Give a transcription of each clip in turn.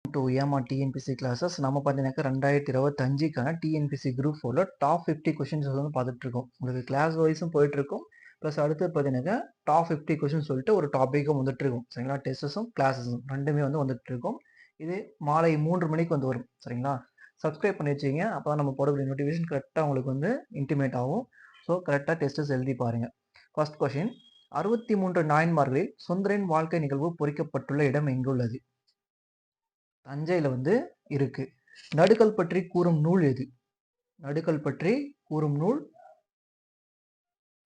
To ஏமா TNPSC classes நம்ம பார்த்தீங்கன்னாக்கா 2025க்கான டிஎன்பிசி குரூப் 4ல டாப் 50 கொஷின்ஸ் வந்து பார்த்துட்டு இருக்கோம். உங்களுக்கு கிளாஸ் வைஸும் போயிட்டு இருக்கும். ப்ளஸ் அடுத்து பார்த்தீங்கன்னாக்கா டாப் 50 கொஷின் சொல்லிட்டு ஒரு டாப்பிக்கும் வந்துட்டு இருக்கும். சரிங்களா? டெஸ்டஸும் கிளாஸஸும் ரெண்டுமே வந்து வந்துட்டு இருக்கும். இது மாலை 3 மணிக்கு வந்து வரும். சரிங்களா? சப்ஸ்கிரைப் பண்ணி வச்சுங்க. அப்போ தான் நம்ம போடக்கூடிய நோட்டிஃபிகேஷன் கரெக்டாக உங்களுக்கு வந்து இன்டிமேட் ஆகும். ஸோ கரெக்டாக டெஸ்டஸ் எழுதி பாருங்க. ஃபர்ஸ்ட் கொஷின் 63 நாயன்மார்களில் சுந்தரின் வாழ்க்கை நிகழ்வு பொறிக்கப்பட்டுள்ள இடம் எங்குள்ளது? தஞ்சையில வந்து இருக்கு. நடுக்கல் பற்றி கூறும் நூல் எது? நடுக்கல் பற்றி கூறும் நூல்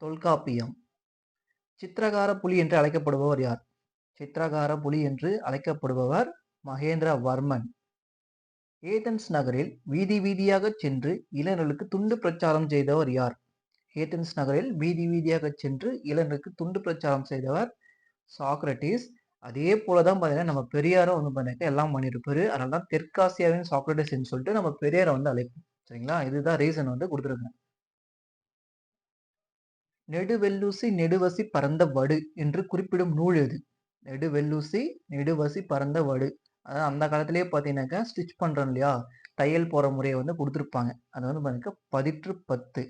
தொல்காப்பியம். சித்திரகார புலி என்று அழைக்கப்படுபவர் யார்? சித்திரகார புலி என்று அழைக்கப்படுபவர் மகேந்திரவர்மன். ஏதென்ஸ் நகரில் வீதி வீதியாக சென்று இளைஞர்களுக்கு துண்டு பிரச்சாரம் செய்தவர் யார்? ஏதென்ஸ் நகரில் வீதி வீதியாக சென்று இளைஞருக்கு துண்டு பிரச்சாரம் செய்தவர் சாக்ரட்டிஸ். அதே போலதான் பாத்தீங்கன்னா நம்ம பெரியாரும் வந்து பாத்தீங்கன்னா எல்லாம் பண்ணிருப்பாரு. அதனாலதான் தெற்காசியாவின் சாக்ரட்டிஸ்ன்னு சொல்லிட்டு நம்ம பெரியாரை வந்து அழைப்போம். சரிங்களா? இதுதான் ரீசன் வந்து கொடுத்துருக்கேன். நெடுவெல்லூசி நெடுவசி பரந்த வடு என்று குறிப்பிடும் நூல் எது? நெடுவெல்லூசி நெடுவசி பரந்த வடு. அதாவது அந்த காலத்திலேயே பாத்தீங்கன்னாக்கா ஸ்டிச் பண்றோம் இல்லையா, தையல் போற முறையை வந்து கொடுத்துருப்பாங்க. அது வந்து பாத்தீங்கன்னா 10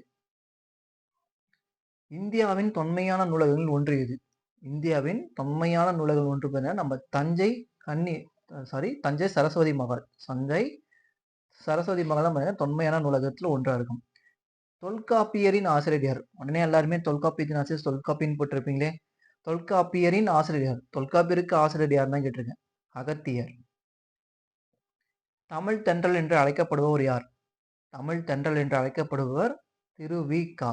இந்தியாவின் தொன்மையான நூலகங்கள் ஒன்று எது? இந்தியாவின் தொன்மையான நூலகங்கள் ஒன்று பார்த்தீங்கன்னா நம்ம தஞ்சை சரஸ்வதி மகால். தஞ்சை சரஸ்வதி மகால் தான் பார்த்தீங்கன்னா தொன்மையான நூலகத்துல ஒன்றா இருக்கும். தொல்காப்பியரின் ஆசிரியர் யார்? உடனே எல்லாருமே தொல்காப்பியத்தின் ஆசிரியர் தொல்காப்பியன்னு போட்டிருப்பீங்களே. தொல்காப்பியரின் ஆசிரியர் யார்? தொல்காப்பியருக்கு ஆசிரியர் யார் தான் கேட்டிருக்கேன். அகத்தியர். தமிழ் தென்றல் என்று அழைக்கப்படுபவர் யார்? தமிழ் தென்றல் என்று அழைக்கப்படுபவர் திரு.வி.க.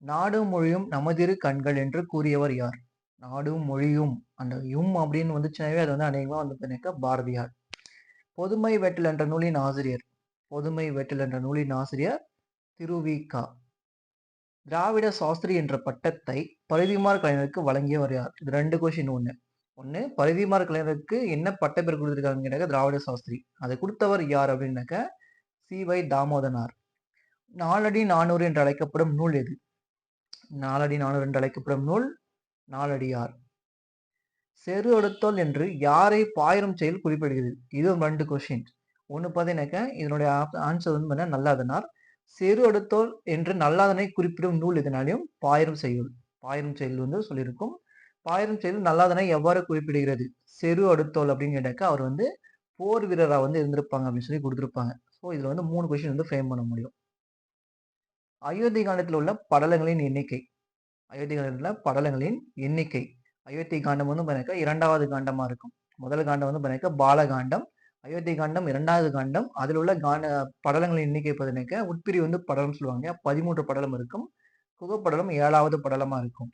நாடும் மொழியும் நமதிரு கண்கள் என்று கூறியவர் யார்? நாடும் மொழியும், அந்த அப்படின்னு வந்துச்சுனாவே அது வந்து அநேகமா வந்து பாரதியார். பொதுமை வேட்டல் என்ற நூலின் ஆசிரியர். பொதுமை வேட்டல் என்ற நூலின் ஆசிரியர் திரு.வி.க. திராவிட சாஸ்திரி என்ற பட்டத்தை பரிதிமார் கலைஞருக்கு வழங்கியவர் யார்? இது 2 கொஸ்டின். ஒண்ணு பரிதிமார் கலைஞருக்கு என்ன பட்ட பேர் கொடுத்திருக்காங்க? திராவிட சாஸ்திரி. அதை கொடுத்தவர் யார் அப்படின்னாக்க சி.வை. தாமோதரனார். நாலடி 400 என்று அழைக்கப்படும் நூல் எது? நாலடி 400 என்று அழைக்கப்படும் நூல் நாலடியார். செரு அடுத்தோல் என்று யாரை பாயிரம் செயல் குறிப்பிடுகிறது? இதுவும் 2 கொஸ்டின். ஒண்ணு பார்த்தீங்கன்னாக்க இதனுடைய ஆன்சர் வந்து நல்லாதனார். செரு அடுத்தோல் என்று நல்லாதனை குறிப்பிடும் நூல் எதனாலையும் பாயிரம் செயல். பாயிரம் செயல் வந்து சொல்லியிருக்கும். பாயிரம் செயல் நல்லாதனை எவ்வாறு குறிப்பிடுகிறது? செரு அடுத்தோல் அப்படின்னு கேட்டாக்க அவர் வந்து போர் வீரரா வந்து இருந்திருப்பாங்க அப்படின்னு சொல்லி கொடுத்திருப்பாங்க. ஸோ இதுல வந்து 3 கொஸ்டின் வந்து ஃப்ரேம் பண்ண முடியும். அயோத்தி காண்டத்தில் உள்ள படலங்களின் எண்ணிக்கை. அயோத்தி காண்டத்துல படலங்களின் எண்ணிக்கை. அயோத்தி காண்டம் வந்து பார்த்தீங்கன்னா 2வது காண்டமா இருக்கும். முதல் காண்டம் வந்து பார்த்தீங்கன்னா பாலகாண்டம். அயோத்தி காண்டம் 2வது காண்டம். அதில் உள்ள படலங்களின் எண்ணிக்கை பார்த்தீங்கன்னா உட்பிரிவு வந்து படலம் சொல்லுவாங்க. 13 படலம் இருக்கும். குகப்படலம் 7வது படலமா இருக்கும்.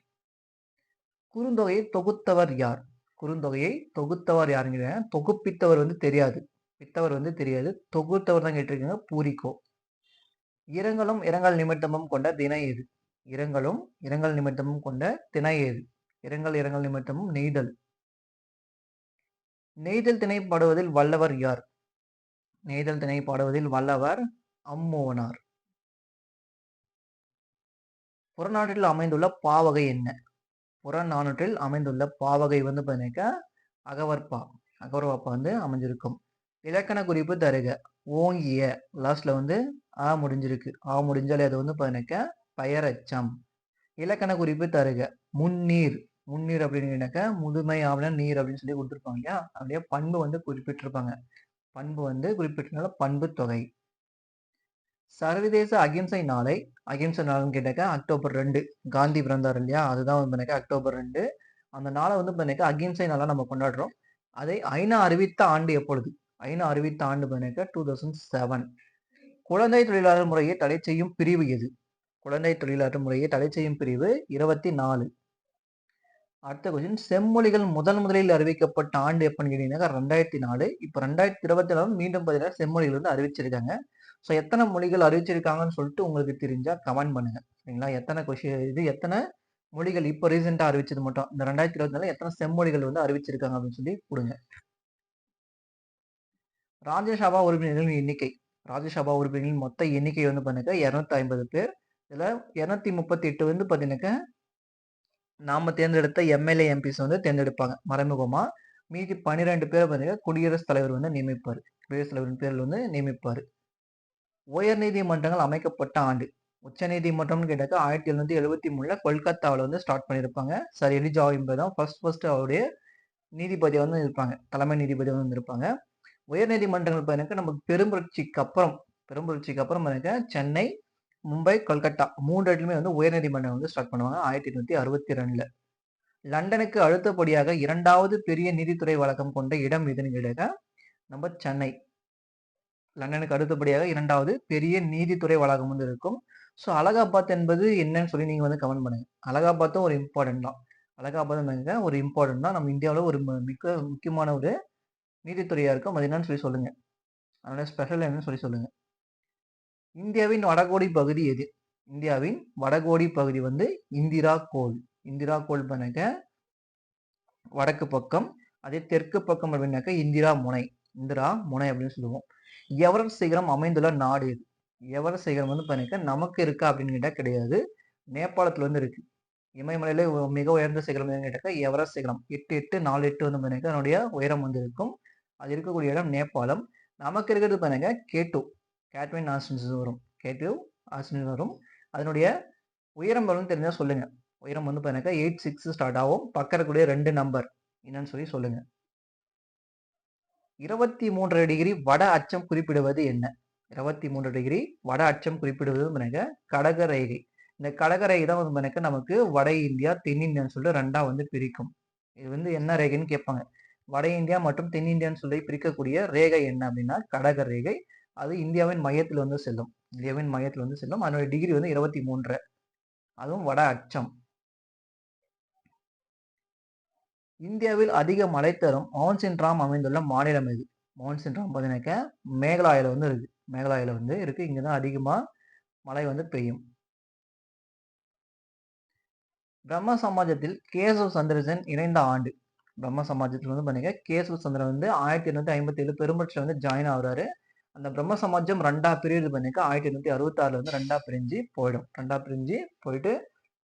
குறுந்தொகையை தொகுத்தவர் யார்? குறுந்தொகையை தொகுத்தவர் யாருங்கிற தொகுப்பித்தவர் வந்து தெரியாது. பித்தவர் வந்து தெரியாது. தொகுத்தவர் தான் கேட்டிருக்காங்க. பூரிக்கோ. இரங்கலும் இரங்கல் நிமித்தமும் கொண்ட திணை எது? இரங்கலும் இரங்கல் நிமித்தமும் கொண்ட திணை எது? இரங்கல் இரங்கல் நிமித்தமும் நெய்தல். நெய்தல் திணை பாடுவதில் வல்லவர் யார்? நெய்தல் திணை பாடுவதில் வல்லவர் அம்மோனார். புறநானூற்றில் அமைந்துள்ள பாவகை என்ன? புறநானூற்றில் அமைந்துள்ள பாவகை வந்து பார்த்தீங்கன்னா அகவற்பா. அகவற்பா வந்து அமைஞ்சிருக்கும். இலக்கண குறிப்பு தருக. ஓங்கிய லாஸ்ட்ல வந்து ஆ முடிஞ்சிருக்கு. ஆ முடிஞ்சாலே அது வந்து பார்த்தீங்கன்னா பெயரச்சம். இலக்கண குறிப்பு தருக. முன்னீர். முன்னீர் அப்படின்னாக்க முதுமை ஆவண நீர் அப்படின்னு சொல்லி கொடுத்துருப்பாங்க இல்லையா? அப்படியே பண்பு வந்து குறிப்பிட்டிருப்பாங்க. பண்பு வந்து குறிப்பிட்டனால பண்பு தொகை. சர்வதேச அகிம்சை நாளை அகிம்சை நாள்னு கேட்டாக்க அக்டோபர் 2 காந்தி பிறந்தார் இல்லையா? அதுதான் வந்து அக்டோபர் 2. அந்த நாளை வந்து அகிம்சை நாளா நம்ம கொண்டாடுறோம். அதை ஐநா அறிவித்த ஆண்டு எப்பொழுது? ஐநா அறிவித்த ஆண்டு 2007. குழந்தை தொழிலாளர் முறையை தடை செய்யும் பிரிவு எது? குழந்தை தொழிலாளர் முறையை தடை செய்யும் பிரிவு 24. அடுத்த கொஸ்டின் செம்மொழிகள் முதலில் அறிவிக்கப்பட்ட ஆண்டு எப்பன்னு கேட்டீங்கன்னா 2004. இப்போ 2024 மீண்டும் பார்த்தீங்கன்னா செம்மொழிகள் வந்து அறிவிச்சிருக்காங்க. ஸோ எத்தனை மொழிகள் அறிவிச்சிருக்காங்கன்னு சொல்லிட்டு உங்களுக்கு தெரிஞ்சா கமெண்ட் பண்ணுங்க. சரிங்களா? எத்தனை கொஸ்டின் இது எத்தனை மொழிகள் இப்போ ரீசெண்டாக அறிவிச்சது மட்டும் இந்த 2024 எத்தனை செம்மொழிகள் வந்து அறிவிச்சிருக்காங்க அப்படின்னு சொல்லி கொடுங்க. ராஜ்யசபா உறுப்பினர்களின் எண்ணிக்கை. ராஜ்யசபா உறுப்பினர்களின் மொத்த எண்ணிக்கை வந்து பார்த்தீங்கன்னா 250 பேர். இதுல 238 வந்து பார்த்தீங்கன்னா நாம தேர்ந்தெடுத்த எம்எல்ஏ எம்பிஸ் வந்து தேர்ந்தெடுப்பாங்க மறைமுகமா. மீதி 12 பேரை பார்த்தீங்கன்னா குடியரசுத் தலைவர் வந்து நியமிப்பார். குடியரசுத் தலைவரின் பேரில் வந்து நியமிப்பார். உயர் நீதிமன்றங்கள் அமைக்கப்பட்ட ஆண்டு. உச்ச நீதிமன்றம்னு கேட்டாக்கா 1773ல கொல்கத்தாவில் வந்து ஸ்டார்ட் பண்ணியிருப்பாங்க. சார் எலிஜா என்பது தான் ஃபர்ஸ்ட் அவருடைய நீதிபதியாக வந்து இருப்பாங்க. தலைமை நீதிபதியாக வந்து இருப்பாங்க. உயர் நீதிமன்றங்கள் பார்த்தீங்கன்னா நமக்கு பெரும்புரட்சிக்கு அப்புறம் சென்னை, மும்பை, கொல்கத்தா 3 இடத்துலையுமே வந்து உயர் நீதிமன்றம் வந்து ஸ்டார்ட் பண்ணுவாங்க 1862ல. லண்டனுக்கு அடுத்தபடியாக 2வது பெரிய நீதித்துறை வழக்கம் கொண்ட இடம் எதுன்னு கேட்டாக்கா நம்ம சென்னை. லண்டனுக்கு அடுத்தபடியாக 2வது பெரிய நீதித்துறை வளாகம் வந்து இருக்கும். ஸோ அலகாபாத் என்பது என்னன்னு சொல்லி நீங்க வந்து கமெண்ட் பண்ணுங்க. அலகாபாத்தும் ஒரு இம்பார்ட்டன்ட் தான். அலகாபாத் ஒரு இம்பார்ட்டன்ட் தான். நம்ம இந்தியாவில் ஒரு மிக முக்கியமான ஒரு நீதித்துறையா இருக்கும். அது என்னன்னு சொல்லி சொல்லுங்க. அதோட ஸ்பெஷல் என்னன்னு சொல்லி சொல்லுங்க. இந்தியாவின் வடகோடி பகுதி எது? இந்தியாவின் வடகோடி பகுதி வந்து இந்திரா கோல். இந்திரா கோல் பண்ணாக்க வடக்கு பக்கம். அதே தெற்கு பக்கம் அப்படின்னாக்க இந்திரா முனை. இந்திரா முனை அப்படின்னு சொல்லுவோம். எவரெஸ்ட் சிகரம் அமைந்துள்ள நாடு எது? எவரெஸ்ட் சிகரம் வந்து பண்ணாக்க நமக்கு இருக்கா அப்படின்னு கேட்டா கிடையாது. நேபாளத்துல வந்து இருக்கு. இமயமலையில மிக உயர்ந்த சிகரம் எதுன்னு கேட்டாக்கா எவரெஸ்ட் சிகரம். 8848 வந்து பண்ணாக்க அதனுடைய உயரம் வந்து இருக்கும். அது இருக்கக்கூடிய இடம் நேபாளம். நமக்கு இருக்கிறது பண்ணாங்க கேட்டு. கேட்வின் ஆஸ்டன்ஸ் வரும். கேட்டு ஆஸ்டன்ஸ் வரும். அதனுடைய உயரம் வந்து தெரிஞ்சா சொல்லுங்க. உயரம் வந்து பண்ணாக்க 86 ஸ்டார்ட் ஆகும். பக்கக்கூடிய 2 நம்பர் என்னன்னு சொல்லி சொல்லுங்க. 23 டிகிரி வட அச்சம் குறிப்பிடுவது என்ன? 23 டிகிரி வட அச்சம் குறிப்பிடுவது கடக ரேகை. இந்த கடக ரேகை தான் வந்து நமக்கு வட இந்தியா தென்னிந்தியான்னு சொல்லி 2ஆ வந்து பிரிக்கும். இது வந்து என்ன ரேகைன்னு கேட்பாங்க. வட இந்தியா மற்றும் தென்னிந்தியான்னு சொல்லி பிரிக்கக்கூடிய ரேகை என்ன அப்படின்னா கடக ரேகை. அது இந்தியாவின் மையத்தில் வந்து செல்லும். இந்தியாவின் மையத்தில் வந்து செல்லும். அதனுடைய டிகிரி வந்து 23. அதுவும் வட அச்சம். இந்தியாவில் அதிக மழை தரும் மவுன்சின்ராம் அமைந்துள்ள மாநிலம் எது? மவுன்சின்ராம் பார்த்தீங்கன்னாக்க மேகாலயாவில் வந்து இருக்கு. மேகாலயாவில் வந்து இருக்கு. இங்கே தான் அதிகமாக மழை வந்து பெய்யும். பிரம்ம சமாஜத்தில் கேசவ் சந்திரசேன் இணைந்த ஆண்டு. பிரம்ம சமாஜத்தில் வந்து பண்ணீங்க கேசவ் சந்திரன் வந்து 1857 பெரும்பட்சியில் வந்து ஜாயின் ஆகுறாரு. அந்த பிரம்ம சமாஜம் 2ஆ பிரிவு பண்ணிக்க 1866 வந்து 2ஆ பிரிஞ்சு போயிடும். 2ஆ பிரிஞ்சு போயிட்டு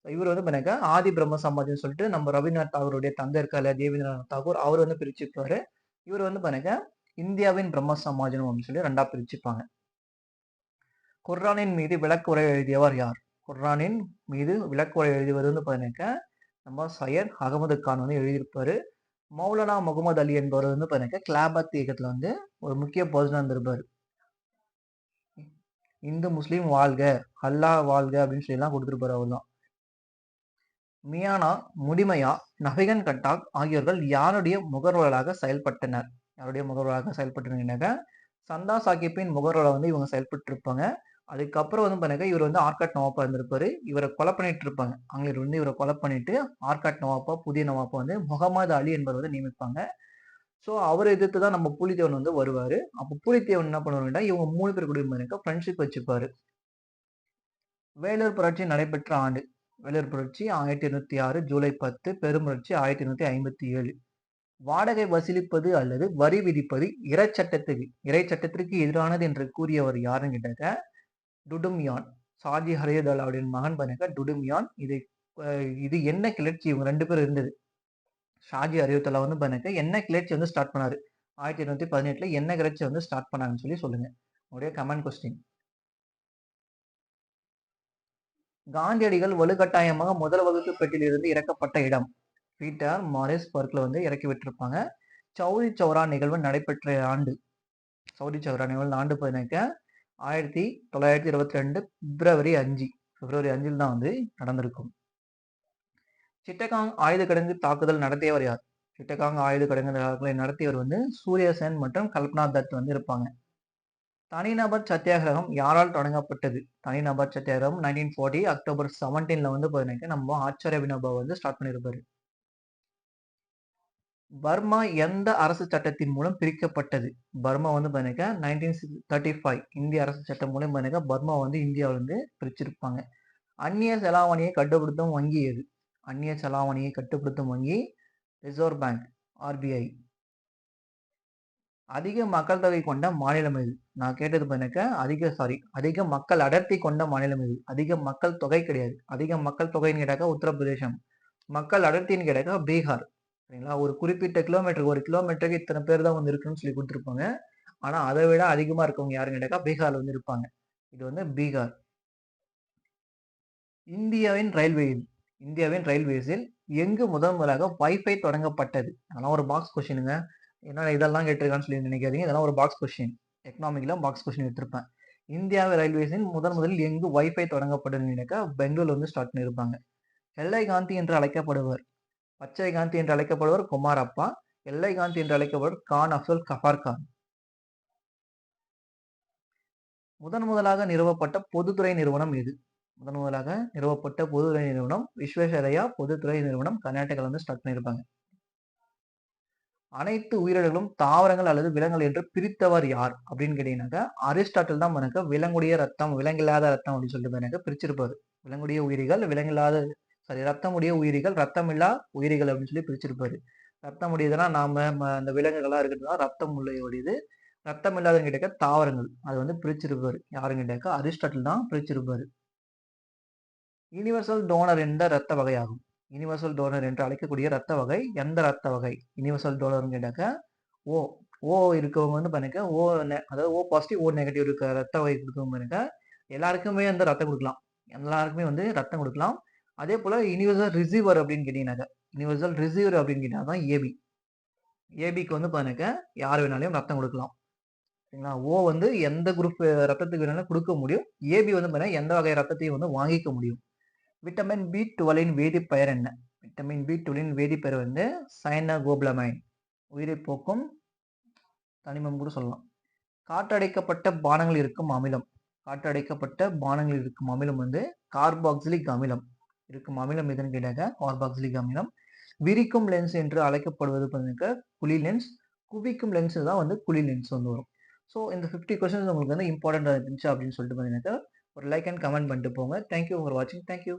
இவர் வந்து பண்ணாக்க ஆதி பிரம்ம சமாஜம் சொல்லிட்டு நம்ம ரவீந்திரநாத் தாகூருடைய தந்தை இருக்காரு தேவேந்திரநாத் தாகூர் அவர் வந்து பிரிச்சுப்பாரு. இவர் வந்து பண்ணாக்க இந்தியாவின் பிரம்ம சமாஜம் அப்படின்னு சொல்லி 2ஆ பிரிச்சுப்பாங்க. குர்ஆனின் மீது விளக்குரை எழுதியவர் யார்? குர்ஆனின் மீது விளக்குரை எழுதியவர் வந்து பார்த்தீங்கன்னாக்க நம்ம சையத் அகமது கான் வந்து எழுதியிருப்பாரு. மௌலானா முகமது அலி என்பவர் வந்து பார்த்தீங்கன்னா கிலாபத் இயக்கத்துல வந்து ஒரு முக்கிய பர்சனாக இருந்திருப்பாரு. இந்து முஸ்லீம் வாழ்க, அல்லாஹ் வாழ்க அப்படின்னு சொல்லி எல்லாம் கொடுத்துருப்பாரு. அவர் தான். மியானா, முடிமையா, நபிகன் கட்டாக் ஆகியோர்கள் யாருடைய முகர்வர்களாக செயல்பட்டனர்? யாருடைய முகர்வர்களாக செயல்பட்டனர்? சந்தா சாஹிப்பின் முகர்வலை வந்து இவங்க செயல்பட்டு இருப்பாங்க. அதுக்கப்புறம் வந்து பண்ணாக்க இவர் வந்து ஆர்காட் நவாப்பா இருந்திருப்பாரு. இவரை கொலை பண்ணிட்டு இருப்பாங்க. ஆங்கிலேயர் வந்து இவரை கொலை பண்ணிட்டு ஆர்காட் நவாப்பா புதிய நவாப்பா வந்து முகமது அலி என்பவர் வந்து நியமிப்பாங்க. ஸோ அவரை எதிர்த்து தான் நம்ம பூலித்தேவன் வந்து வருவாரு. அப்போ பூலித்தேவன் என்ன பண்ணுவாருன்னா இவங்க 3 பேர் கூட ஃப்ரெண்ட்ஷிப் வச்சுப்பாரு. வேலூர் புரட்சி நடைபெற்ற ஆண்டு. வேலூர் புரட்சி 1806 ஜூலை 10, பெரும்புரட்சி 1857. வாடகை வசூலிப்பது அல்லது வரி விதிப்பது இறைச்சட்டத்திற்கு எதிரானது என்று கூறியவர் யாருன்னு கேட்டாக்க டுடுமியான். சாஜி ஹரியதலாவுடைய மகன் பண்ணாக்க டுடுமியான். இது என்ன கிளர்ச்சி இவங்க 2 பேரும் இருந்தது. ஷாஜி அரியுத்தலா வந்து பண்ணாக்க என்ன கிளர்ச்சி வந்து ஸ்டார்ட் பண்ணாரு? 1818ல என்ன கிளர்ச்சி வந்து ஸ்டார்ட் பண்ணாங்கன்னு சொல்லி சொல்லுங்க. உங்களுடைய கமெண்ட் கொஸ்டின். காந்தியடிகள் வலுக்கட்டாயமாக முதல் வகுப்பு பெட்டியிலிருந்து இறக்கப்பட்ட இடம். பீட்டர் மாரிஸ் பர்க்ல வந்து இறக்கி விட்டிருப்பாங்க. சௌரி சௌரா நிகழ்வு நடைபெற்ற ஆண்டு. சௌரி சௌரா நிகழ்வு ஆண்டு பார்த்தீங்கன்னாக்க 1922 பிப்ரவரி 5. பிப்ரவரி 5 தான் வந்து நடந்திருக்கும். சிட்டகாங் ஆயுத கிடங்கு தாக்குதல் நடத்தியவர் யார்? சிட்டகாங் ஆயுத கிடங்கு தாக்குதலை நடத்தியவர் வந்து சூர்யா சென் மற்றும் கல்பனா தத் வந்து இருப்பாங்க. தனிநபர் சத்தியாகிரகம் யாரால் தொடங்கப்பட்டது? தனிநபர் சத்தியாகிரகம் 1940 அக்டோபர் 17ல வந்து பார்த்தீங்கன்னா நம்ம ஆச்சாரிய வினோபா வந்து ஸ்டார்ட் பண்ணியிருப்பாரு. பர்மா எந்த அரசு சட்டத்தின் மூலம் பிரிக்கப்பட்டது? பர்மா வந்து பார்த்தீங்கன்னா 1935 இந்திய அரசு சட்டம் மூலம் பார்த்தீங்கன்னா பர்மா வந்து இந்தியாவில் வந்து பிரிச்சிருப்பாங்க. அந்நிய செலாவணியை கட்டுப்படுத்தும் வங்கி எது? அந்நிய செலாவணியை கட்டுப்படுத்தும் வங்கி ரிசர்வ் பேங்க், ஆர்பிஐ. அதிக மக்கள் தொகை கொண்ட மாநிலம் எது? நான் கேட்டது பண்ணக்க அதிக மக்கள் அடர்த்தி கொண்ட மாநிலம் எது? அதிக மக்கள் தொகை கிடையாது. அதிக மக்கள் தொகைன்னு கேட்டாக்கா உத்தரப்பிரதேசம். மக்கள் அடர்த்தின்னு கேட்டாக்கா பீகார். சரிங்களா? ஒரு குறிப்பிட்ட கிலோமீட்டருக்கு 1 கிலோமீட்டருக்கு இத்தனை பேர் தான் வந்து இருக்குன்னு சொல்லி குடுத்துருப்பாங்க. ஆனா, அத விட அதிகமா இருக்கவங்க யாருன்னு கேட்டாக்கா, பீகார்ல வந்து இருப்பாங்க. இது வந்து பீகார். இந்தியாவின் ரயில்வேயில் இந்தியாவின் ரயில்வேஸில் எங்கு முதன் முதலாக வைஃபை தொடங்கப்பட்டது? அதெல்லாம் ஒரு பாக்ஸ் கொஸ்டினுங்க. என்னடா இதெல்லாம் கேட்டிருக்கான்னு சொல்லி நினைக்காதீங்க. இதெல்லாம் ஒரு பாக்ஸ் கொஸ்டின். எக்கனாமிக்ல பாக்ஸ் கொஸ்டின் எடுத்திருப்பேன். இந்தியாவின் ரயில்வேஸின் முதலில் எங்கு வைஃபை தொடங்கப்பட்டதுன்னு கேட்டா, பெங்களூர்ல வந்து ஸ்டார்ட் பண்ணியிருப்பாங்க. எல்லை காந்தி என்று அழைக்கப்படுவர். பச்சை காந்தி என்று அழைக்கப்படுவர் குமாரப்பா. எல்லை காந்தி என்று அழைக்கப்படுவர் கான் அப்துல் கஃபார் கான். முதலாக நிறுவப்பட்ட பொதுத்துறை நிறுவனம் எது? முதலாக நிறுவப்பட்ட பொதுத்துறை நிறுவனம் விஸ்வேஸ்வரய்யா பொதுத்துறை நிறுவனம் கர்நாடகால வந்து ஸ்டார்ட் பண்ணியிருப்பாங்க. அனைத்து உயிரினங்களும் தாவரங்கள் அல்லது விலங்குகள் என்று பிரித்தவர் யார் அப்படின்னு கேட்டீங்கன்னாக்கா, அரிஸ்டாட்டில் தான் எனக்கு விலங்குடைய ரத்தம், விலங்கில்லாத ரத்தம் அப்படின்னு சொல்லிட்டு எனக்கு பிரிச்சிருப்பாரு. விலங்குடைய உயிரிகள், விலங்கில்லாத ரத்தமுடைய உயிரிகள், ரத்தமில்லா உயிரிகள் அப்படின்னு சொல்லி பிரிச்சிருப்பாரு. ரத்தம் உடையதுன்னா நாம அந்த விலங்குகளா இருக்கிறதுனா ரத்தம் உடையது. ரத்தம் இல்லாதன்னு கேட்டாக்கா தாவரங்கள். அது வந்து பிரிச்சிருப்பாரு. யாருன்னு கேட்டாக்கா அரிஸ்டாட்டில் தான் பிரிச்சிருப்பாரு. யுனிவர்சல் டோனர் என்ற ரத்த வகையாகும். யுனிவர்சல் டோனர் என்று அழைக்கக்கூடிய ரத்த வகை எந்த ரத்த வகை? யுனிவர்சல் டோனர்னு கேட்டாக்கா ஓ. ஓ இருக்கவங்க வந்து பாருங்க அதாவது ஓ பாசிட்டிவ் ஓ நெகட்டிவ் இருக்க ரத்த வகை கொடுக்கவங்க பாருங்க எல்லாருக்குமே வந்து ரத்தம் கொடுக்கலாம். எல்லாருக்குமே வந்து ரத்தம் கொடுக்கலாம். அதே போல யுனிவர்சல் ரிசீவர் அப்படின்னு கேட்டீங்கன்னாக்கா யுனிவர்சல் ரிசீவர் அப்படின்னு கேட்டீங்கன்னா தான் ஏபி. ஏபிக்கு வந்து பாருங்க யார் வேணாலும் ரத்தம் கொடுக்கலாம். சரிங்களா? ஓ வந்து எந்த குரூப் ரத்தத்துக்கு வேணாலும் கொடுக்க முடியும். ஏபி வந்து பாருங்க எந்த வகை ரத்தத்தையும் வந்து வாங்கிக்க முடியும். விட்டமின் பி12 வேதிப்பெயர் என்ன? விட்டமின் பி12 வேதிப்பெயர் வந்து சயனோகுளோபமைன். உயிரை போக்கும் தனிமம் கூட சொல்லலாம். காற்றடைக்கப்பட்ட பானங்கள் இருக்கும் அமிலம். காற்றடைக்கப்பட்ட பானங்கள் இருக்கும் அமிலம் வந்து கார்பாக்சிலிக் அமிலம். இருக்கும் அமிலம் எதுன்னு கேட்டாக்க கார்பாக்சிலிக் அமிலம். விரிக்கும் லென்ஸ் என்று அழைக்கப்படுவது பார்த்தீங்கன்னா குழி லென்ஸ். குவிக்கும் லென்ஸ் தான் வந்து குழி லென்ஸ் வந்து வரும். ஸோ இந்த 50 கொஸ்டின்ஸ் உங்களுக்கு வந்து இம்பார்ட்டன்ட் இருந்துச்சு அப்படின்னு சொல்லிட்டு பார்த்தீங்கன்னாக்கா ஒரு லைக் அண்ட் கமெண்ட் பண்ணிட்டு போங்க. தேங்க்யூ ஃபார் வாட்சிங். தேங்க்யூ.